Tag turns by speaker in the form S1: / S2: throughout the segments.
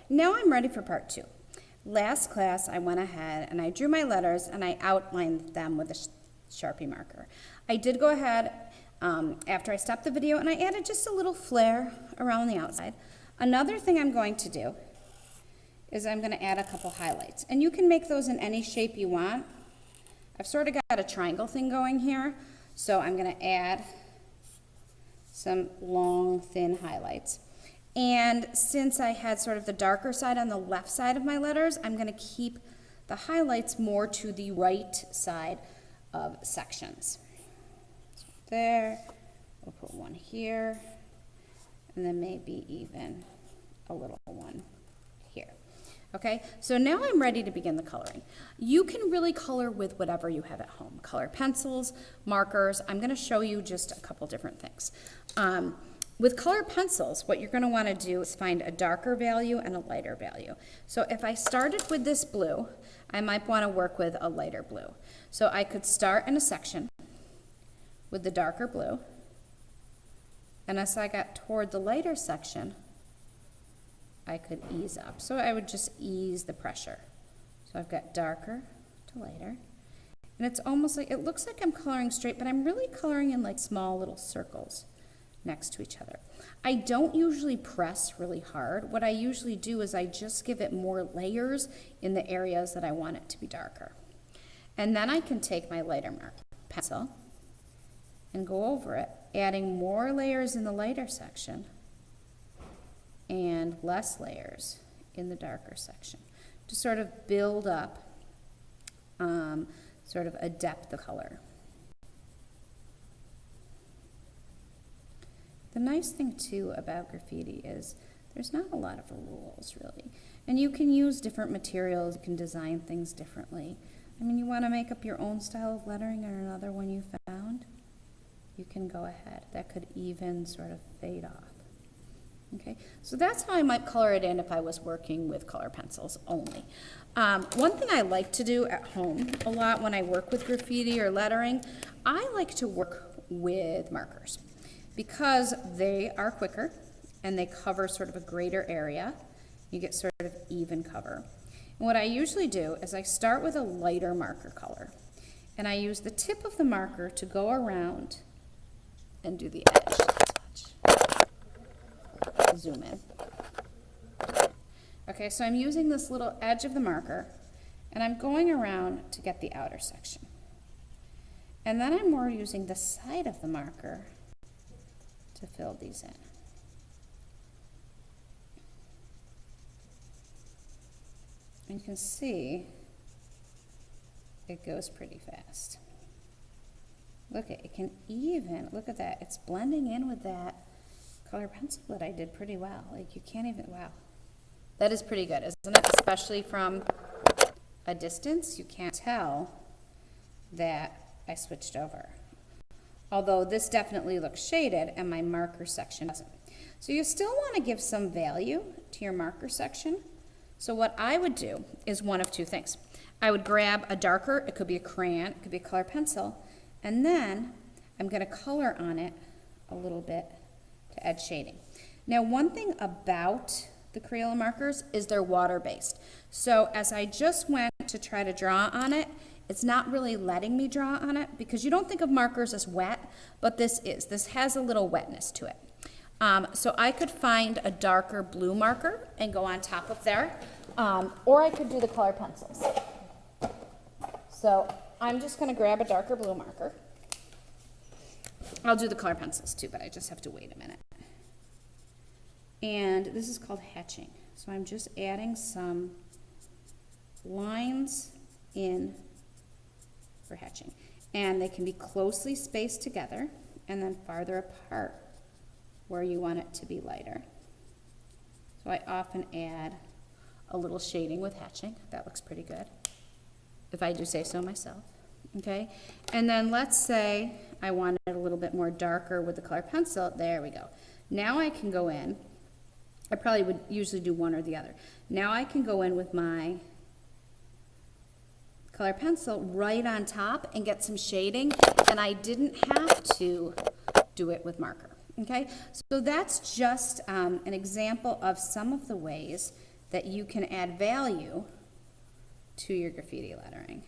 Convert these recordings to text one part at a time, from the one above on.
S1: now I'm ready for part 2. Last class, I went ahead and I drew my letters and I outlined them with a Sharpie marker. I did go ahead after I stopped the video and I added just a little flare around the outside. Another thing I'm going to do is I'm going to add a couple highlights. And you can make those in any shape you want. I've sort of got a triangle thing going here, so I'm going to add some long, thin highlights. And since I had sort of the darker side on the left side of my letters, I'm going to keep the highlights more to the right side of sections. So there, we'll put one here, and then maybe even a little one here. Okay, so now I'm ready to begin the coloring. You can really color with whatever you have at home. Color pencils, markers. I'm going to show you just a couple different things. With color pencils, what you're going to want to do is find a darker value and a lighter value. So if I started with this blue, I might want to work with a lighter blue. So I could start in a section with the darker blue, and as I got toward the lighter section, I could ease up. So I would just ease the pressure. So I've got darker to lighter. And it's almost like, it looks like I'm coloring straight, but I'm really coloring in like small little circles next to each other. I don't usually press really hard. What I usually do is I just give it more layers in the areas that I want it to be darker. And then I can take my lighter pencil and go over it, adding more layers in the lighter section and less layers in the darker section to sort of build up sort of a depth of color. The nice thing too about graffiti is there's not a lot of rules really, and you can use different materials, you can design things differently. I mean, you want to make up your own style of lettering or another one you found, you can go ahead. That could even sort of fade off. Okay, so that's how I might color it in if I was working with color pencils only. One thing I like to do at home a lot when I work with graffiti or lettering, I like to work with markers because they are quicker and they cover sort of a greater area. You get sort of even cover. And what I usually do is I start with a lighter marker color and I use the tip of the marker to go around and do the edge. Zoom in. Okay, so I'm using this little edge of the marker and I'm going around to get the outer section. And then I'm more using the side of the marker to fill these in. And you can see it goes pretty fast. Look, it can even, look at that, it's blending in with that color pencil that I did pretty well. Like you can't even, wow. That is pretty good, isn't it? Especially from a distance, you can't tell that I switched over. Although this definitely looks shaded and my marker section doesn't. So you still want to give some value to your marker section. So what I would do is one of two things. I would grab a darker, it could be a crayon, it could be a color pencil, and then I'm going to color on it a little bit to add shading. Now, one thing about the Crayola markers is they're water-based. So as I just went to try to draw on it, it's not really letting me draw on it because you don't think of markers as wet, but this is. This has a little wetness to it. So I could find a darker blue marker and go on top of there, or I could do the color pencils. So I'm just going to grab a darker blue marker. I'll do the color pencils too, but I just have to wait a minute. And this is called hatching. So I'm just adding some lines in for hatching. And they can be closely spaced together and then farther apart where you want it to be lighter. So I often add a little shading with hatching. That looks pretty good, if I do say so myself. Okay, and then let's say I want it a little bit more darker with the color pencil. There we go. Now I can go in. I probably would usually do one or the other. Now I can go in with my color pencil right on top and get some shading, and I didn't have to do it with marker. Okay, so that's just an example of some of the ways that you can add value to your graffiti lettering.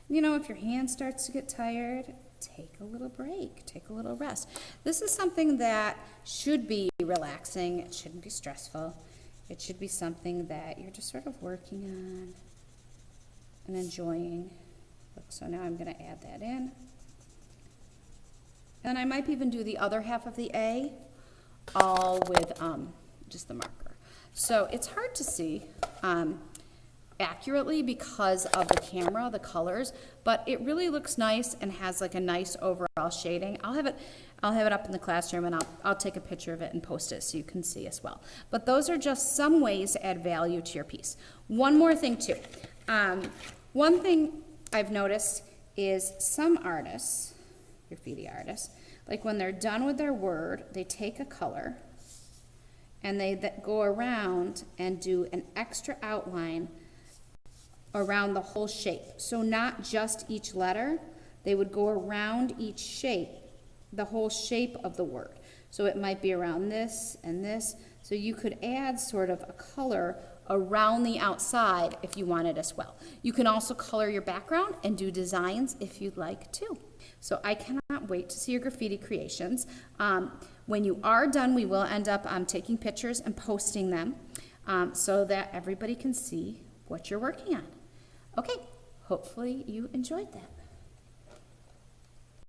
S1: You know, if your hand starts to get tired, take a little break, take a little rest. This is something that should be relaxing. It shouldn't be stressful. It should be something that you're just sort of working on and enjoying. Look, so now I'm going to add that in. And I might even do the other half of the A all with just the marker. So it's hard to see accurately because of the camera, the colors, but it really looks nice and has like a nice overall shading. I'll have it up in the classroom, and I'll take a picture of it and post it so you can see as well. But those are just some ways to add value to your piece. One more thing too. One thing I've noticed is some artists, graffiti artists, like when they're done with their word, they take a color and they go around and do an extra outline around the whole shape. So not just each letter, they would go around each shape, the whole shape of the word. So it might be around this and this. So you could add sort of a color around the outside if you wanted as well. You can also color your background and do designs if you'd like to. So I cannot wait to see your graffiti creations. When you are done, we will end up taking pictures and posting them so that everybody can see what you're working on. Okay, hopefully you enjoyed that.